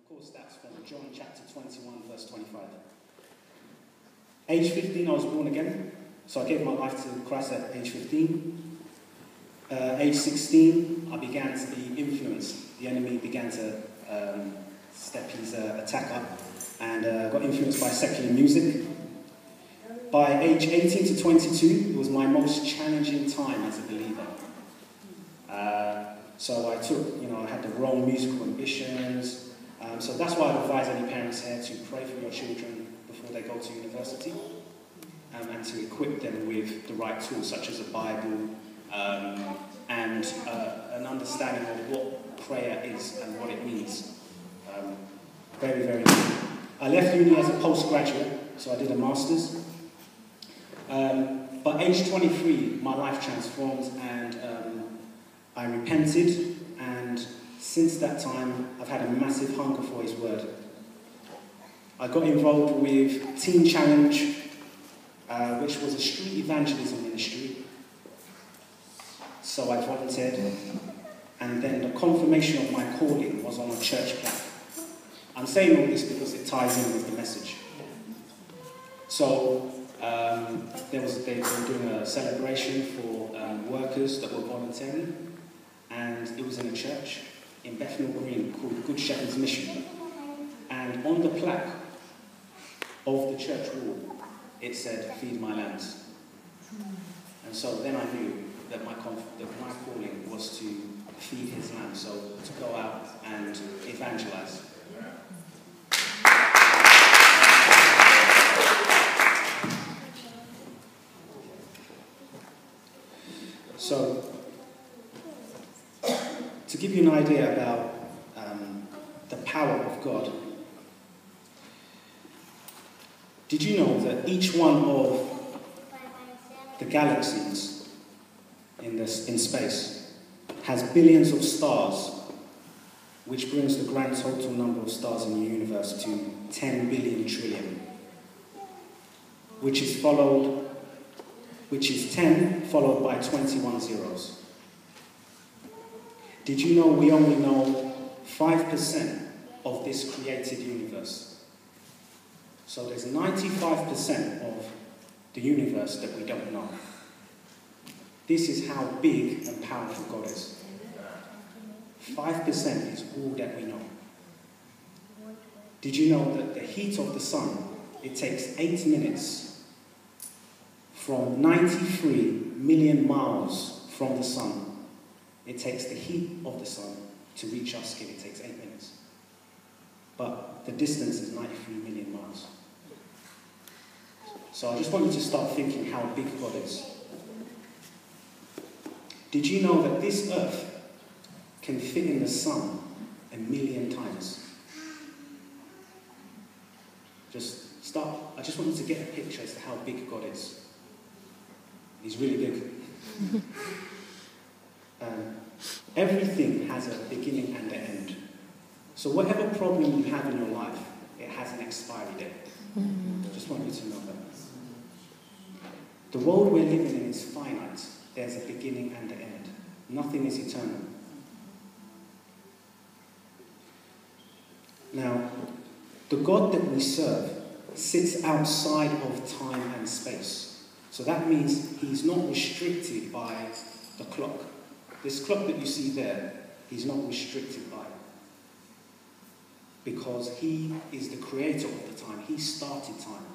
course, that's from John chapter 21, verse 25. Age 15, I was born again. So I gave my life to Christ at age 15. Age 16, I began to be influenced. The enemy began to step his attack up and got influenced by secular music. By age 18 to 22, it was my most challenging time as a believer. So I took, I had the wrong musical ambitions. So that's why I advise any parents here to pray for your children before they go to university and to equip them with the right tools, such as a Bible and an understanding of what prayer is and what it means. Very, very good. I left uni as a postgraduate, so I did a master's. By age 23, my life transformed and I repented, and since that time, I've had a massive hunger for His Word. I got involved with Teen Challenge, which was a street evangelism ministry. So I volunteered, and then the confirmation of my calling was on a church plaque. I'm saying all this because it ties in with the message. So they were doing a celebration for workers that were volunteering, and it was in a church in Bethnal Green called Good Shepherd's Mission. And on the plaque of the church wall, it said, "Feed my lambs." And so then I knew that my calling was to feed His lambs, so to go out and evangelize. So, to give you an idea about the power of God, did you know that each one of the galaxies in space has billions of stars, which brings the grand total number of stars in the universe to 10 billion trillion, which is 10 followed by 21 zeros. Did you know we only know 5% of this created universe? So there's 95% of the universe that we don't know. This is how big and powerful God is. 5% is all that we know. Did you know that the heat of the sun, it takes 8 minutes from 93 million miles from the sun? It takes the heat of the sun to reach our skin. It takes 8 minutes. But the distance is 93 million miles. So I just want you to start thinking how big God is. Did you know that this earth can fit in the sun 1,000,000 times? I just want you to get a picture as to how big God is. He's really big. Everything has a beginning and an end. So whatever problem you have in your life, it has an expiry date. I just want you to know that. The world we're living in is finite. There's a beginning and an end. Nothing is eternal. Now, the God that we serve sits outside of time and space. So that means He's not restricted by the clock. This clock that you see there, He's not restricted by. Because He is the creator of the time. He started time.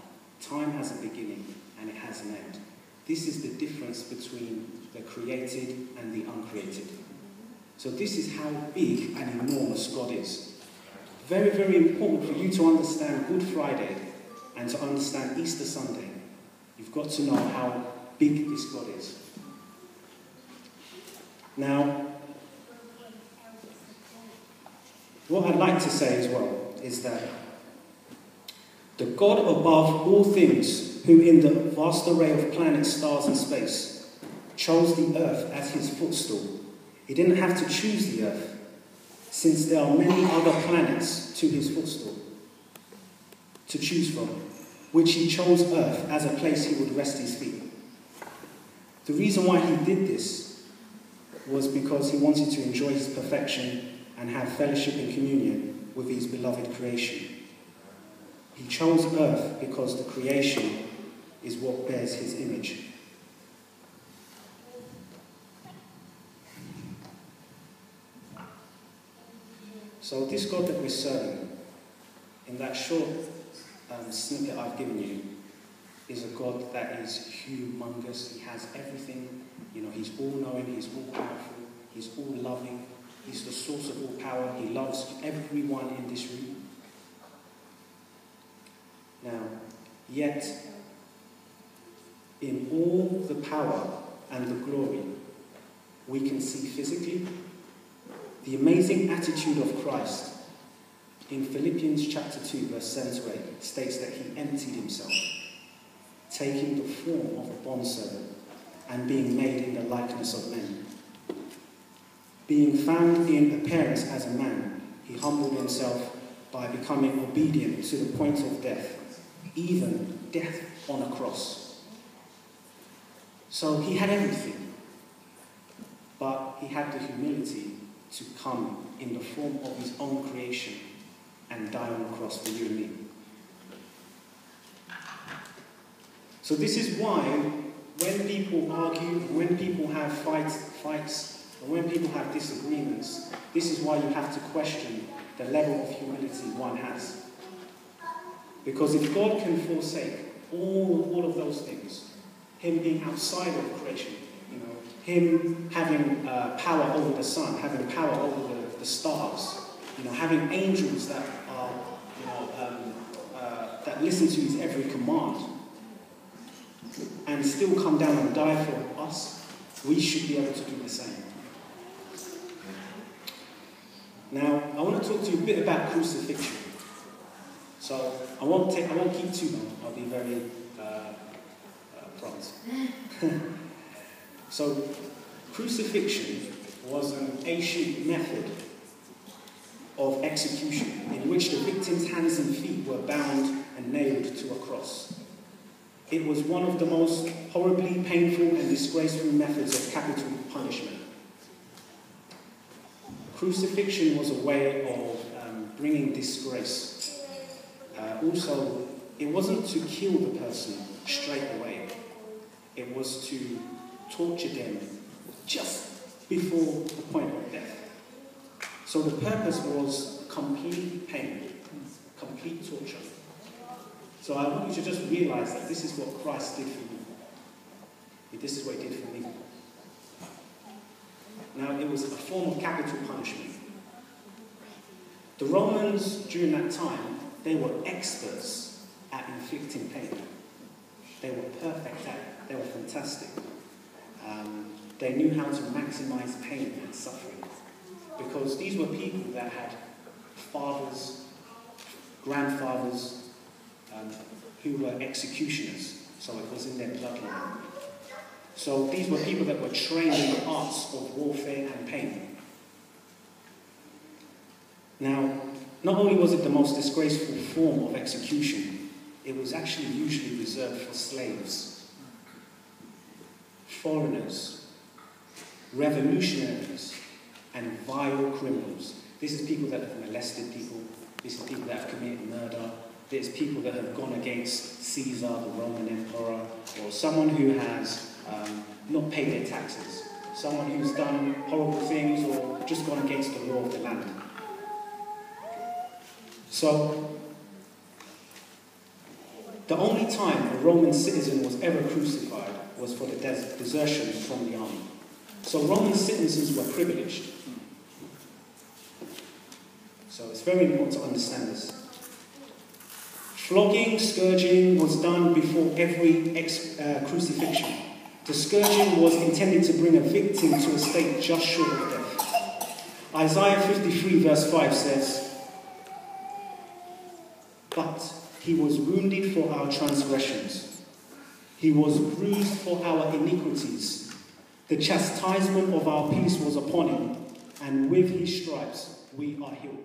Time has a beginning and it has an end. This is the difference between the created and the uncreated. So this is how big and enormous God is. Very, very important for you to understand Good Friday and to understand Easter Sunday. You've got to know how big this God is. Now, what I'd like to say as well is that the God above all things, who in the vast array of planets, stars and space, chose the earth as His footstool. He didn't have to choose the earth, since there are many other planets to His footstool to choose from, which He chose earth as a place He would rest His feet. The reason why He did this was because He wanted to enjoy His perfection and have fellowship and communion with his beloved creation. He chose earth because the creation is what bears his image. So this God that we're serving, in that short snippet I've given you, is a God that is humongous. He has everything. You know, he's all-knowing, he's all-powerful, he's all-loving, he's the source of all power. He loves everyone in this room. Now, yet, in all the power and the glory we can see physically, the amazing attitude of Christ in Philippians chapter 2, verse 7 to 8 states that he emptied himself, taking the form of a bondservant and being made in the likeness of men. Being found in appearance as a man, he humbled himself by becoming obedient to the point of death, even death on a cross. So he had everything, but he had the humility to come in the form of his own creation and die on the cross for you and me. So this is why when people argue, when people have fights, and when people have disagreements, this is why you have to question the level of humility one has. Because if God can forsake all of those things, him being outside of creation, you know, him having power over the sun, having power over the stars, you know, having angels that are, you know, that listen to his every command, and still come down and die for us, we should be able to do the same. Now, I want to talk to you a bit about crucifixion. So I won't keep too long. I'll be very prompt. So, crucifixion was an ancient method of execution in which the victim's hands and feet were bound and nailed to a cross. It was one of the most horribly painful and disgraceful methods of capital punishment. Crucifixion was a way of bringing disgrace. Also, it wasn't to kill the person straight away. It was to torture them just before the point of death. So the purpose was complete pain, complete torture. So I want you to just realize that this is what Christ did for you. This is what he did for me. Now, it was a form of capital punishment. The Romans, during that time, they were experts at inflicting pain. They were perfect at it. They were fantastic. They knew how to maximize pain and suffering. Because these were people that had fathers, grandfathers, who were executioners. So it was in their bloodline. So these were people that were trained in the arts of warfare and pain. Now, not only was it the most disgraceful form of execution, it was actually usually reserved for slaves, foreigners, revolutionaries, and vile criminals. This is people that have molested people. This is people that have committed murder. There's people that have gone against Caesar, the Roman emperor, or someone who has not paid their taxes, someone who's done horrible things or just gone against the law of the land. So, the only time a Roman citizen was ever crucified was for the desertion from the army. So Roman citizens were privileged. So it's very important to understand this. Flogging, scourging was done before every crucifixion. The scourging was intended to bring a victim to a state just short of death. Isaiah 53 verse 5 says, "But he was wounded for our transgressions. He was bruised for our iniquities. The chastisement of our peace was upon him, and with his stripes we are healed."